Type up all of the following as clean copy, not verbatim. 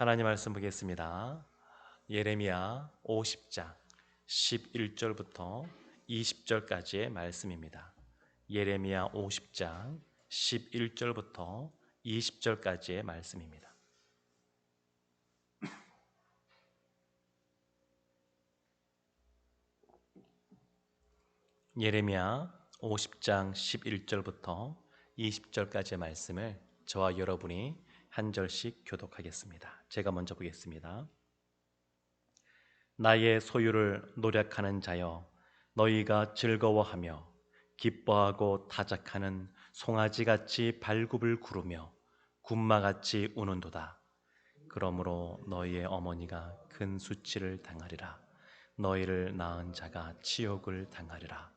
하나님 말씀 보겠습니다. 예레미야 50장 11절부터 20절까지의 말씀입니다. 예레미야 50장 11절부터 20절까지의 말씀입니다. 예레미야 50장 11절부터 20절까지의 말씀을 저와 여러분이 한 절씩 교독하겠습니다. 제가 먼저 보겠습니다. 나의 소유를 노력하는 자여, 너희가 즐거워하며 기뻐하고 타작하는 송아지같이 발굽을 구르며 군마같이 우는도다. 그러므로 너희의 어머니가 큰 수치를 당하리라. 너희를 낳은 자가 치욕을 당하리라.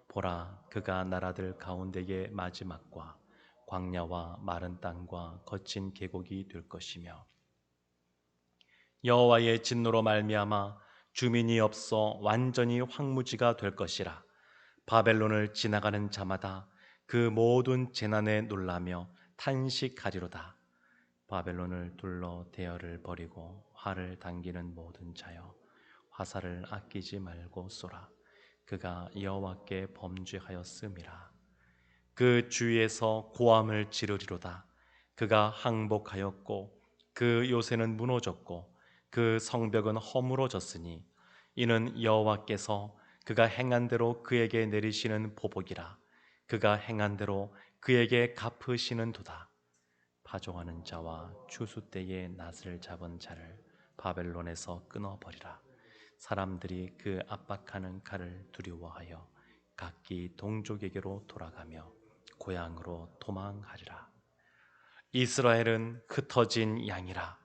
보라, 그가 나라들 가운데의 마지막과 광야와 마른 땅과 거친 계곡이 될 것이며, 여호와의 진노로 말미암아 주민이 없어 완전히 황무지가 될 것이라. 바벨론을 지나가는 자마다 그 모든 재난에 놀라며 탄식하리로다. 바벨론을 둘러 대열을 벌이고 활을 당기는 모든 자여, 화살을 아끼지 말고 쏘라. 그가 여호와께 범죄하였음이라. 그 주위에서 고함을 지르리로다. 그가 항복하였고 그 요새는 무너졌고 그 성벽은 허물어졌으니 이는 여호와께서 그가 행한 대로 그에게 내리시는 보복이라. 그가 행한 대로 그에게 갚으시는 도다. 파종하는 자와 추수 때에 낫을 잡은 자를 바벨론에서 끊어버리라. 사람들이 그 압박하는 칼을 두려워하여 각기 동족에게로 돌아가며 고향으로 도망하리라. 이스라엘은 흩어진 양이라.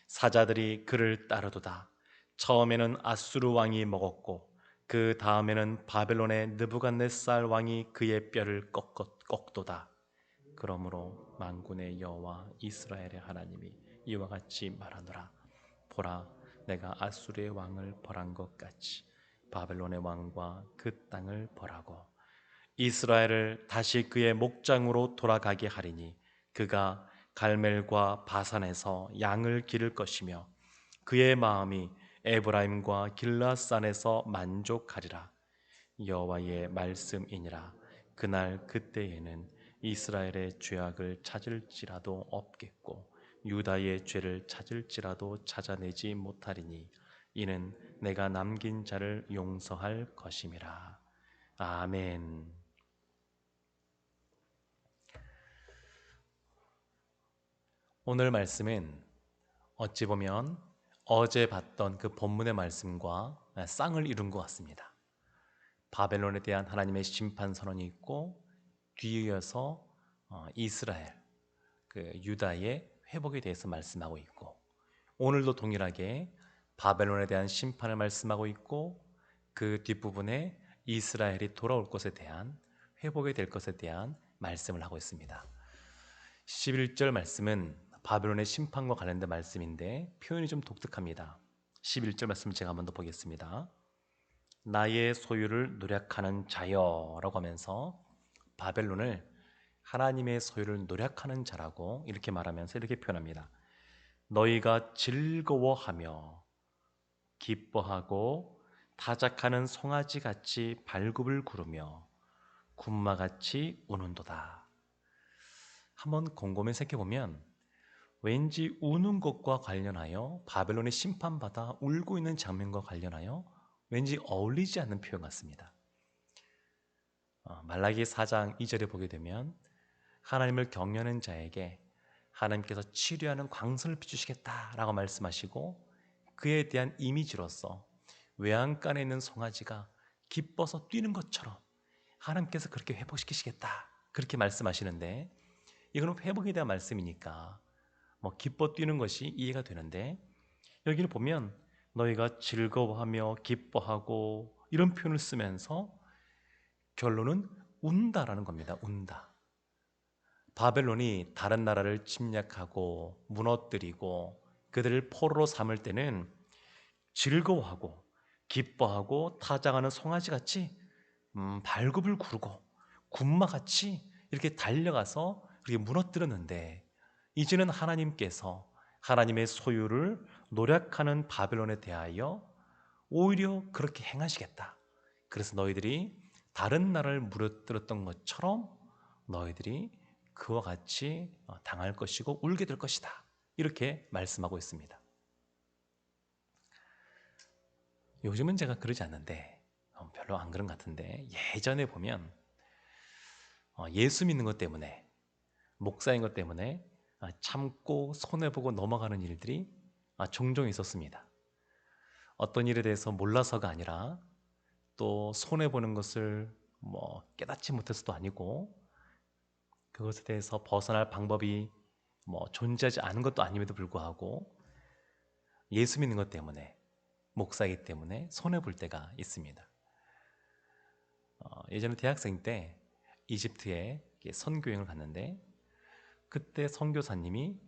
사자들이 그를 따르도다. 처음에는 아수르 왕이 먹었고 그 다음에는 바벨론의 느부갓네살 왕이 그의 뼈를 꺾도다. 그러므로 만군의 여호와 이스라엘의 하나님이 이와 같이 말하노라. 보라, 내가 아수르의 왕을 벌한 것 같이 바벨론의 왕과 그 땅을 벌하고 이스라엘을 다시 그의 목장으로 돌아가게 하리니 그가 갈멜과 바산에서 양을 기를 것이며 그의 마음이 에브라임과 길라산에서 만족하리라. 여호와의 말씀이니라. 그날 그때에는 이스라엘의 죄악을 찾을지라도 없겠고 유다의 죄를 찾을지라도 찾아내지 못하리니 이는 내가 남긴 자를 용서할 것임이라. 아멘. 오늘 말씀은 어찌 보면 어제 봤던 그 본문의 말씀과 쌍을 이룬 것 같습니다. 바벨론에 대한 하나님의 심판 선언이 있고 뒤에 이어서 이스라엘, 그 유다의 회복에 대해서 말씀하고 있고, 오늘도 동일하게 바벨론에 대한 심판을 말씀하고 있고 그 뒷부분에 이스라엘이 돌아올 것에 대한, 회복이 될 것에 대한 말씀을 하고 있습니다. 11절 말씀은 바벨론의 심판과 관련된 말씀인데 표현이 좀 독특합니다. 11절 말씀 제가 한번 더 보겠습니다. 나의 소유를 노력하는 자여 라고 하면서 바벨론을 하나님의 소유를 노력하는 자라고 이렇게 말하면서 이렇게 표현합니다. 너희가 즐거워하며 기뻐하고 타작하는 송아지같이 발굽을 구르며 군마같이 우는도다. 한번 곰곰이 생각해보면 왠지 우는 것과 관련하여 바벨론의 심판받아 울고 있는 장면과 관련하여 왠지 어울리지 않는 표현 같습니다. 말라기 4장 2절에 보게 되면 하나님을 경외하는 자에게 하나님께서 치료하는 광선을 비추시겠다라고 말씀하시고 그에 대한 이미지로서 외양간에 있는 송아지가 기뻐서 뛰는 것처럼 하나님께서 그렇게 회복시키시겠다 그렇게 말씀하시는데, 이거는 회복에 대한 말씀이니까 기뻐 뛰는 것이 이해가 되는데, 여기를 보면 너희가 즐거워하며 기뻐하고 이런 표현을 쓰면서 결론은 운다라는 겁니다. 운다. 바벨론이 다른 나라를 침략하고 무너뜨리고 그들을 포로로 삼을 때는 즐거워하고 기뻐하고 타장하는 송아지같이 발굽을 구르고 군마같이 이렇게 달려가서 이렇게 무너뜨렸는데, 이제는 하나님께서 하나님의 소유를 노력하는 바벨론에 대하여 오히려 그렇게 행하시겠다. 그래서 너희들이 다른 나라를 무너뜨렸던 것처럼 너희들이 그와 같이 당할 것이고 울게 될 것이다. 이렇게 말씀하고 있습니다. 요즘은 제가 그러지 않는데 별로 안 그런 것 같은데 예전에 보면 예수 믿는 것 때문에 목사인 것 때문에 참고 손해보고 넘어가는 일들이 종종 있었습니다. 어떤 일에 대해서 몰라서가 아니라 또 손해보는 것을 깨닫지 못해서도 아니고 그것에 대해서 벗어날 방법이 존재하지 않은 것도 아님에도 불구하고 예수 믿는 것 때문에 목사이기 때문에 손해볼 때가 있습니다. 예전에 대학생 때 이집트에 선교여행을 갔는데 그때 선교사님이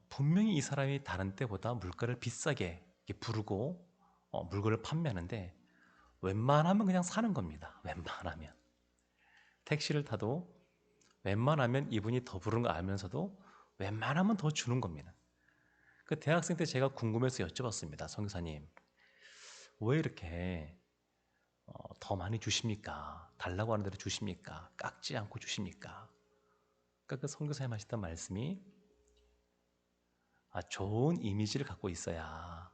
분명히 이 사람이 다른 때보다 물가를 비싸게 부르고 물건을 판매하는데 웬만하면 그냥 사는 겁니다. 웬만하면 택시를 타도 웬만하면 이분이 더 부른 거 알면서도 웬만하면 더 주는 겁니다. 그 대학생 때 제가 궁금해서 여쭤봤습니다. 선교사님, 왜 이렇게 더 많이 주십니까? 달라고 하는 대로 주십니까? 깎지 않고 주십니까? 그러니까 그 선교사님 하셨던 말씀이 좋은 이미지를 갖고 있어야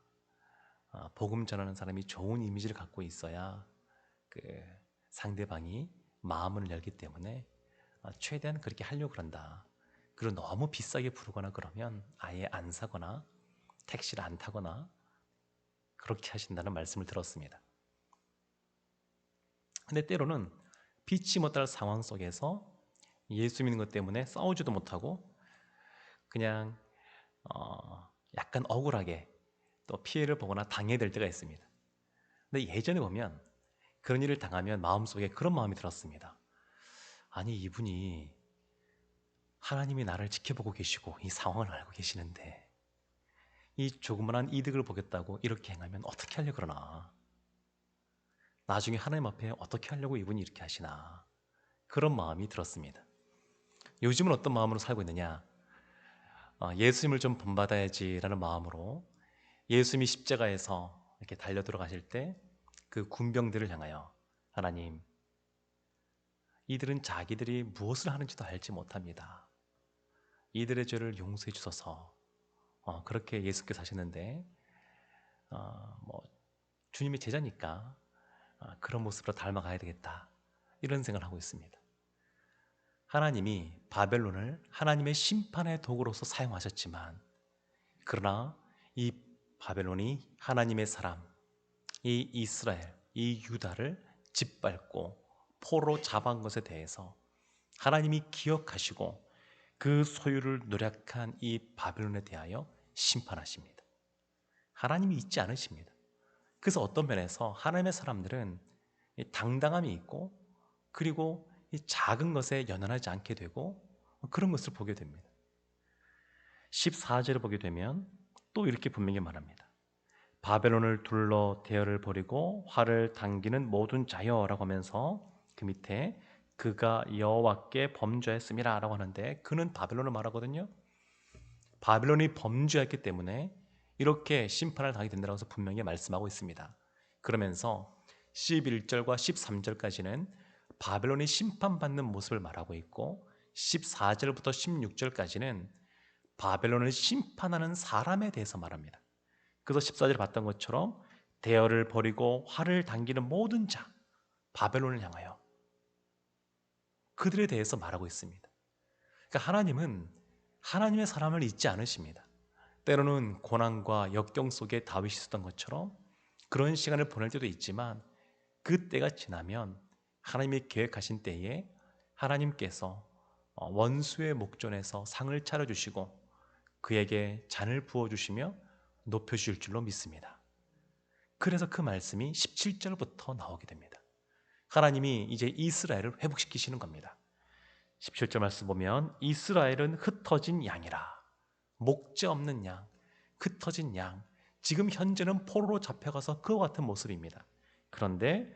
복음 전하는 사람이 좋은 이미지를 갖고 있어야 그 상대방이 마음을 열기 때문에 최대한 그렇게 하려고 그런다. 그리고 너무 비싸게 부르거나 그러면 아예 안 사거나 택시를 안 타거나 그렇게 하신다는 말씀을 들었습니다. 근데 때로는 피치 못할 상황 속에서 예수 믿는 것 때문에 싸우지도 못하고 그냥 약간 억울하게 또 피해를 보거나 당해야 될 때가 있습니다. 근데 예전에 보면 그런 일을 당하면 마음속에 그런 마음이 들었습니다. 아니 이분이 하나님이 나를 지켜보고 계시고 이 상황을 알고 계시는데 이 조그만한 이득을 보겠다고 이렇게 행하면 어떻게 하려고 그러나, 나중에 하나님 앞에 어떻게 하려고 이분이 이렇게 하시나, 그런 마음이 들었습니다. 요즘은 어떤 마음으로 살고 있느냐, 예수님을 좀 본받아야지 라는 마음으로 예수님이 십자가에서 이렇게 달려 들어가실 때 그 군병들을 향하여 하나님, 이들은 자기들이 무엇을 하는지도 알지 못합니다. 이들의 죄를 용서해 주소서. 그렇게 예수께서 하셨는데 주님의 제자니까 그런 모습으로 닮아가야 되겠다, 이런 생각을 하고 있습니다. 하나님이 바벨론을 하나님의 심판의 도구로서 사용하셨지만, 그러나 이 바벨론이 하나님의 사람, 이 이스라엘, 이 유다를 짓밟고 포로 잡은 것에 대해서 하나님이 기억하시고 그 소유를 노력한 이 바벨론에 대하여 심판하십니다. 하나님이 잊지 않으십니다. 그래서 어떤 면에서 하나님의 사람들은 당당함이 있고, 그리고 이 작은 것에 연연하지 않게 되고 그런 것을 보게 됩니다. 14절을 보게 되면 또 이렇게 분명히 말합니다. 바벨론을 둘러 대열을 벌이고 활을 당기는 모든 자여라고 하면서 그 밑에 그가 여호와께 범죄했음이라 라고 하는데, 그는 바벨론을 말하거든요. 바벨론이 범죄했기 때문에 이렇게 심판을 당하게 된다고 해서 분명히 말씀하고 있습니다. 그러면서 11절과 13절까지는 바벨론이 심판받는 모습을 말하고 있고, 14절부터 16절까지는 바벨론을 심판하는 사람에 대해서 말합니다. 그래서 14절에 봤던 것처럼 대열을 벌이고 활을 당기는 모든 자, 바벨론을 향하여 그들에 대해서 말하고 있습니다. 그러니까 하나님은 하나님의 사람을 잊지 않으십니다. 때로는 고난과 역경 속에 다윗이 있었던 것처럼 그런 시간을 보낼 때도 있지만, 그 때가 지나면 하나님이 계획하신 때에 하나님께서 원수의 목전에서 상을 차려주시고 그에게 잔을 부어주시며 높여주실 줄로 믿습니다. 그래서 그 말씀이 17절부터 나오게 됩니다. 하나님이 이제 이스라엘을 회복시키시는 겁니다. 17절 말씀 보면 이스라엘은 흩어진 양이라, 목재 없는 양, 흩어진 양, 지금 현재는 포로로 잡혀가서 그와 같은 모습입니다. 그런데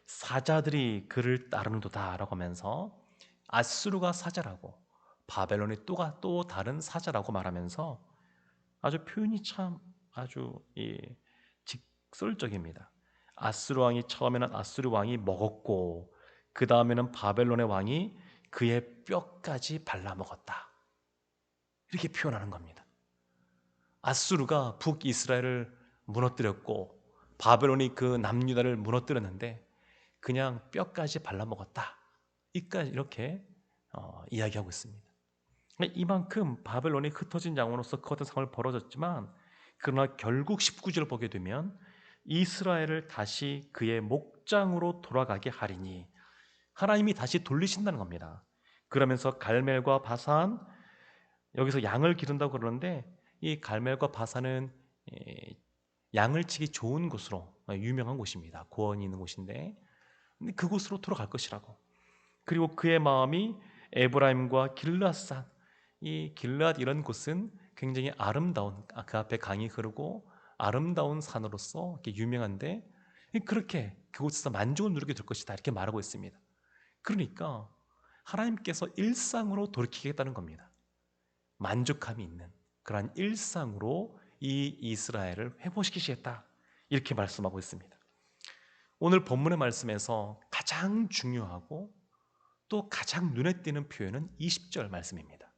사자들이 그를 따르는도다 라고 하면서 아수르가 사자라고, 바벨론이 또 다른 사자라고 말하면서 아주 표현이 참 아주 직설적입니다. 아수르 왕이 처음에는 아수르 왕이 먹었고 그 다음에는 바벨론의 왕이 그의 뼈까지 발라먹었다. 이렇게 표현하는 겁니다. 아수르가 북이스라엘을 무너뜨렸고 바벨론이 그 남유다를 무너뜨렸는데 그냥 뼈까지 발라먹었다. 이렇게 이야기하고 있습니다. 이만큼 바벨론이 흩어진 양으로서 그 어떤 상황을 벌어졌지만 그러나 결국 19절을 보게 되면 이스라엘을 다시 그의 목장으로 돌아가게 하리니 하나님이 다시 돌리신다는 겁니다. 그러면서 갈멜과 바산, 여기서 양을 기른다고 그러는데 이 갈멜과 바산은 양을 치기 좋은 곳으로 유명한 곳입니다. 고원이 있는 곳인데 그곳으로 돌아갈 것이라고. 그리고 그의 마음이 에브라임과 길르앗산, 이 길르앗 이런 곳은 굉장히 아름다운, 그 앞에 강이 흐르고 아름다운 산으로서 이렇게 유명한데 그렇게 그곳에서 만족을 누리게 될 것이다 이렇게 말하고 있습니다. 그러니까 하나님께서 일상으로 돌이키겠다는 겁니다. 만족함이 있는 그러한 일상으로 이 이스라엘을 회복시키시겠다 이렇게 말씀하고 있습니다. 오늘 본문의 말씀에서 가장 중요하고 또 가장 눈에 띄는 표현은 20절 말씀입니다.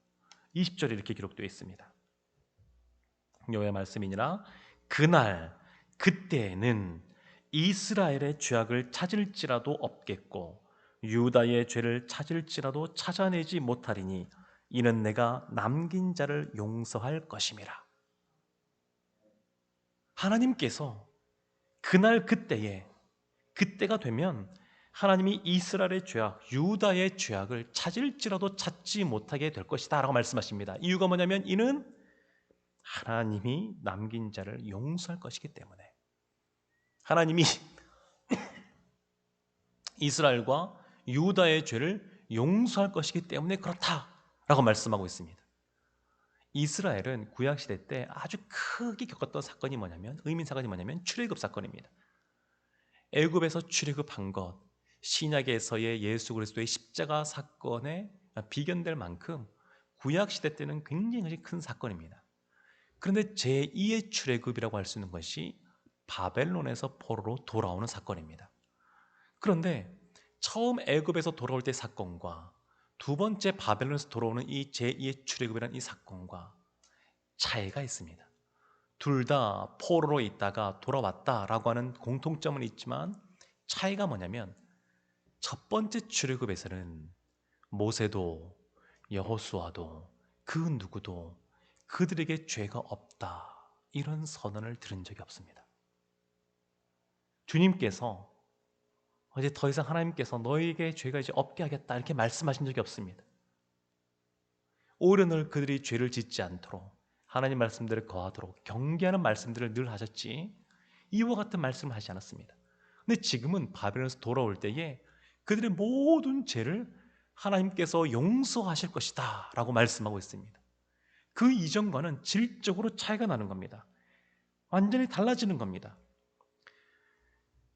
20절에 이렇게 기록되어 있습니다. 여호와의 말씀이니라 그날 그때에는 이스라엘의 죄악을 찾을지라도 없겠고 유다의 죄를 찾을지라도 찾아내지 못하리니 이는 내가 남긴 자를 용서할 것임이라. 하나님께서 그날 그때에 그때가 되면 하나님이 이스라엘의 죄악, 유다의 죄악을 찾을지라도 찾지 못하게 될 것이다 라고 말씀하십니다. 이유가 뭐냐면 이는 하나님이 남긴 자를 용서할 것이기 때문에 하나님이 이스라엘과 유다의 죄를 용서할 것이기 때문에 그렇다라고 말씀하고 있습니다. 이스라엘은 구약시대 때 아주 크게 겪었던 사건이 뭐냐면 의민사건이 뭐냐면 출애굽 사건입니다. 애굽에서 출애굽한 것, 신약에서의 예수 그리스도의 십자가 사건에 비견될 만큼 구약시대 때는 굉장히 큰 사건입니다. 그런데 제2의 출애굽이라고 할 수 있는 것이 바벨론에서 포로로 돌아오는 사건입니다. 그런데 처음 애굽에서 돌아올 때 사건과 두 번째 바벨론에서 돌아오는 이 제2의 출애굽이라는 이 사건과 차이가 있습니다. 둘 다 포로로 있다가 돌아왔다라고 하는 공통점은 있지만 차이가 뭐냐면 첫 번째 출애굽에서는 모세도 여호수아도 그 누구도 그들에게 죄가 없다 이런 선언을 들은 적이 없습니다. 주님께서 이제 더 이상 하나님께서 너희에게 죄가 이제 없게 하겠다 이렇게 말씀하신 적이 없습니다. 오히려 늘 그들이 죄를 짓지 않도록 하나님 말씀들을 거하도록 경계하는 말씀들을 늘 하셨지 이와 같은 말씀을 하지 않았습니다. 근데 지금은 바벨론에서 돌아올 때에 그들의 모든 죄를 하나님께서 용서하실 것이다 라고 말씀하고 있습니다. 그 이전과는 질적으로 차이가 나는 겁니다. 완전히 달라지는 겁니다.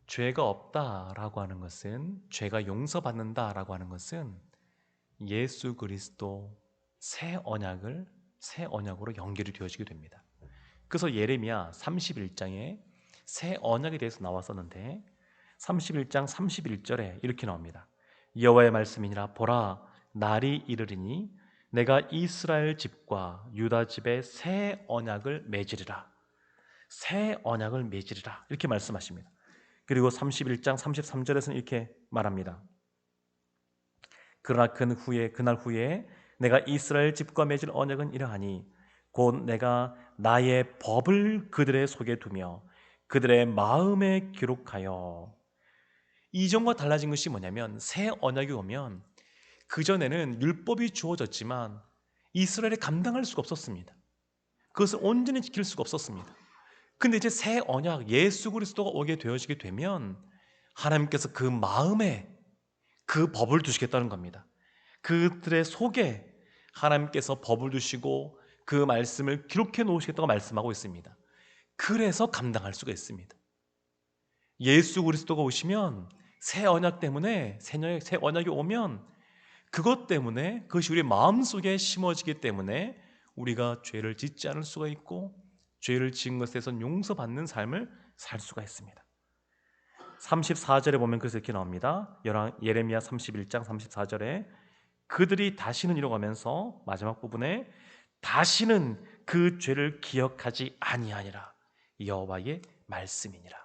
죄가 없다라고 하는 것은, 죄가 용서받는다라고 하는 것은 예수 그리스도 새 언약으로 연결이 되어지게 됩니다. 그래서 예레미야 31장에 새 언약에 대해서 나왔었는데 31장 31절에 이렇게 나옵니다. 여호와의 말씀이니라 보라 날이 이르리니 내가 이스라엘 집과 유다 집에 새 언약을 맺으리라. 새 언약을 맺으리라 이렇게 말씀하십니다. 그리고 31장 33절에서는 이렇게 말합니다. 그러나 그날 후에 내가 이스라엘 집과 맺을 언약은 이러하니 곧 내가 나의 법을 그들의 속에 두며 그들의 마음에 기록하여. 이전과 달라진 것이 뭐냐면 새 언약이 오면 그전에는 율법이 주어졌지만 이스라엘이 감당할 수가 없었습니다. 그것을 온전히 지킬 수가 없었습니다. 근데 이제 새 언약 예수 그리스도가 오게 되어지게 되면 하나님께서 그 마음에 그 법을 두시겠다는 겁니다. 그들의 속에 하나님께서 법을 두시고 그 말씀을 기록해 놓으시겠다고 말씀하고 있습니다. 그래서 감당할 수가 있습니다. 예수 그리스도가 오시면 새 언약 때문에 새 언약이 오면 그것 때문에 그것이 우리 마음속에 심어지기 때문에 우리가 죄를 짓지 않을 수가 있고 죄를 지은 것에 대해서 용서받는 삶을 살 수가 있습니다. 34절에 보면 그래서 이렇게 나옵니다. 예레미야 31장 34절에 그들이 다시는 이라고 하면서 마지막 부분에 다시는 그 죄를 기억하지 아니하니라. 여호와의 말씀이니라.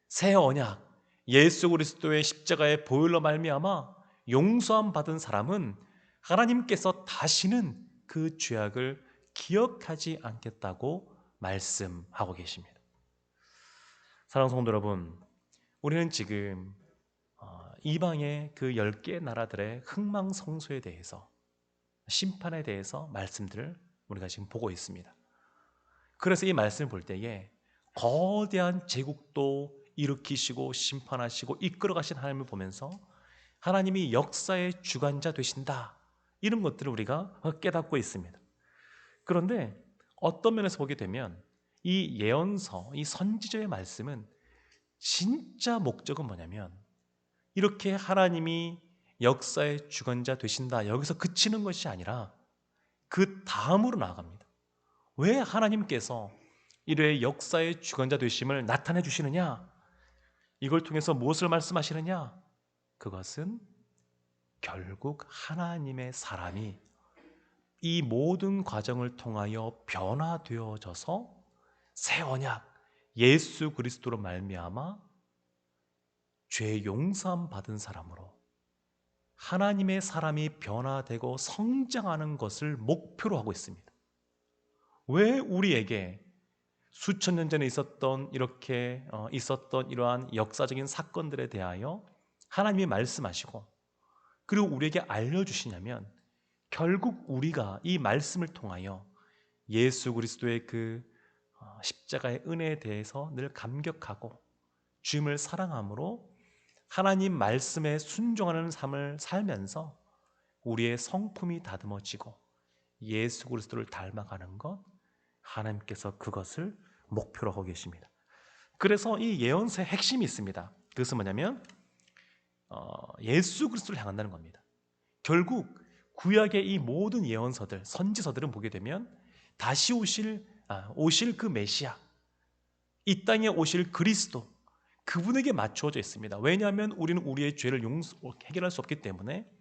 새 언약 예수 그리스도의 십자가의 보혈로 말미암아 용서함 받은 사람은 하나님께서 다시는 그 죄악을 기억하지 않겠다고 말씀하고 계십니다. 사랑하는 성도 여러분, 우리는 지금 이방의 그 10개의 나라들의 흥망성쇠에 대해서, 심판에 대해서 말씀들을 우리가 지금 보고 있습니다. 그래서 이 말씀을 볼 때에 거대한 제국도 일으키시고 심판하시고 이끌어가신 하나님을 보면서 하나님이 역사의 주관자 되신다, 이런 것들을 우리가 깨닫고 있습니다. 그런데 어떤 면에서 보게 되면 이 예언서, 이 선지자의 말씀은 진짜 목적은 뭐냐면 이렇게 하나님이 역사의 주관자 되신다, 여기서 그치는 것이 아니라 그 다음으로 나아갑니다. 왜 하나님께서 이래 역사의 주관자 되심을 나타내 주시느냐? 이걸 통해서 무엇을 말씀하시느냐? 그것은 결국 하나님의 사람이 이 모든 과정을 통하여 변화되어져서 새 언약 예수 그리스도로 말미암아 죄 용서함 받은 사람으로 하나님의 사람이 변화되고 성장하는 것을 목표로 하고 있습니다. 왜 우리에게 수천 년 전에 있었던 이러한 역사적인 사건들에 대하여 하나님이 말씀하시고 그리고 우리에게 알려주시냐면 결국 우리가 이 말씀을 통하여 예수 그리스도의 그 십자가의 은혜에 대해서 늘 감격하고 주님을 사랑함으로 하나님 말씀에 순종하는 삶을 살면서 우리의 성품이 다듬어지고 예수 그리스도를 닮아가는 것, 하나님께서 그것을 목표로 하고 계십니다. 그래서 이 예언서의 핵심이 있습니다. 그것은 뭐냐면 예수 그리스도를 향한다는 겁니다. 결국 구약의 이 모든 예언서들, 선지서들은 보게 되면 다시 오실 그 메시아, 이 땅에 오실 그리스도, 그분에게 맞추어져 있습니다. 왜냐하면 우리는 우리의 죄를 해결할 수 없기 때문에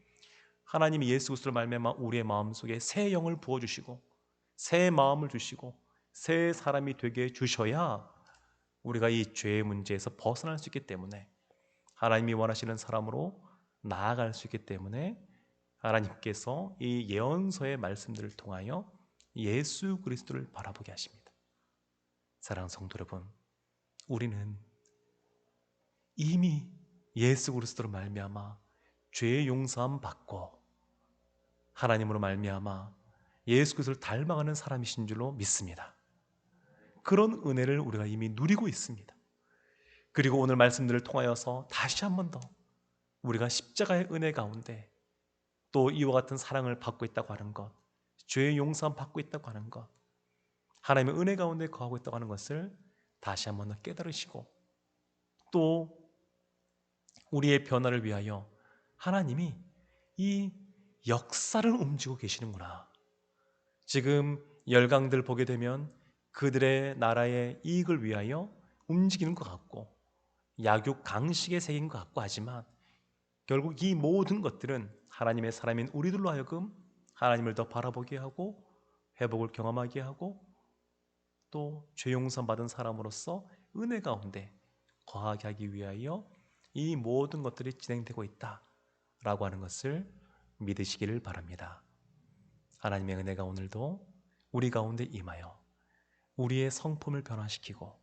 하나님이 예수 그리스도를 말미암아 우리의 마음속에 새 영을 부어주시고 새 마음을 주시고 새 사람이 되게 주셔야 우리가 이 죄의 문제에서 벗어날 수 있기 때문에, 하나님이 원하시는 사람으로 나아갈 수 있기 때문에 하나님께서 이 예언서의 말씀들을 통하여 예수 그리스도를 바라보게 하십니다. 사랑하는 성도 여러분, 우리는 이미 예수 그리스도로 말미암아 죄의 용서함 받고 하나님으로 말미암아 예수 그리스도를 닮아가는 사람이신 줄로 믿습니다. 그런 은혜를 우리가 이미 누리고 있습니다. 그리고 오늘 말씀들을 통하여서 다시 한 번 더 우리가 십자가의 은혜 가운데 또 이와 같은 사랑을 받고 있다고 하는 것, 죄의 용서함 받고 있다고 하는 것, 하나님의 은혜 가운데 거하고 있다고 하는 것을 다시 한 번 더 깨달으시고 또 우리의 변화를 위하여 하나님이 이 역사를 움직이고 계시는구나. 지금 열강들 보게 되면 그들의 나라의 이익을 위하여 움직이는 것 같고 약육 강식에 새긴 것 같고 하지만 결국 이 모든 것들은 하나님의 사람인 우리들로 하여금 하나님을 더 바라보게 하고 회복을 경험하게 하고 또 죄 용서 받은 사람으로서 은혜 가운데 거하게 하기 위하여 이 모든 것들이 진행되고 있다라고 하는 것을 믿으시기를 바랍니다. 하나님의 은혜가 오늘도 우리 가운데 임하여 우리의 성품을 변화시키고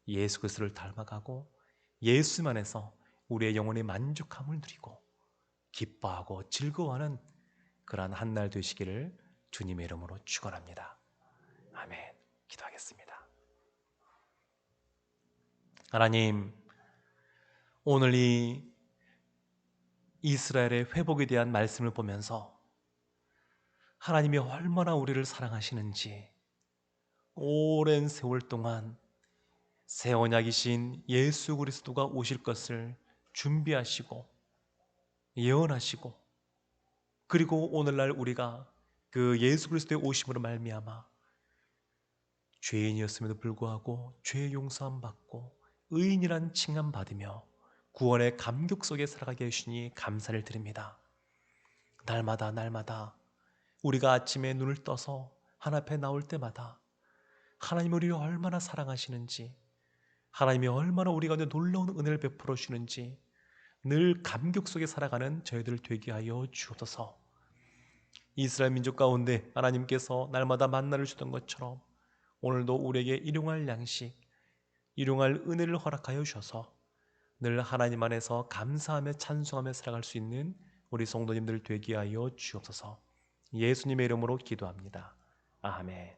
예수 그리스도를 닮아가고 예수 안에서 우리의 영혼의 만족함을 누리고 기뻐하고 즐거워하는 그러한 한 날 되시기를 주님의 이름으로 축원합니다. 아멘. 기도하겠습니다. 하나님, 오늘 이 이스라엘의 회복에 대한 말씀을 보면서 하나님이 얼마나 우리를 사랑하시는지, 오랜 세월 동안 새 언약이신 예수 그리스도가 오실 것을 준비하시고 예언하시고 그리고 오늘날 우리가 그 예수 그리스도의 오심으로 말미암아 죄인이었음에도 불구하고 죄 용서함 받고 의인이란 칭함 받으며 구원의 감격 속에 살아가게 하시니 감사를 드립니다. 날마다 날마다 우리가 아침에 눈을 떠서 하나님 앞에 나올 때마다 하나님이 우리를 얼마나 사랑하시는지, 하나님이 얼마나 우리 가운데 놀라운 은혜를 베풀어 주시는지 늘 감격 속에 살아가는 저희들 되게 하여 주옵소서. 이스라엘 민족 가운데 하나님께서 날마다 만나를 주던 것처럼 오늘도 우리에게 일용할 양식, 일용할 은혜를 허락하여 주셔서 늘 하나님 안에서 감사하며 찬송하며 살아갈 수 있는 우리 성도님들 되게 하여 주옵소서. 예수님의 이름으로 기도합니다. 아멘.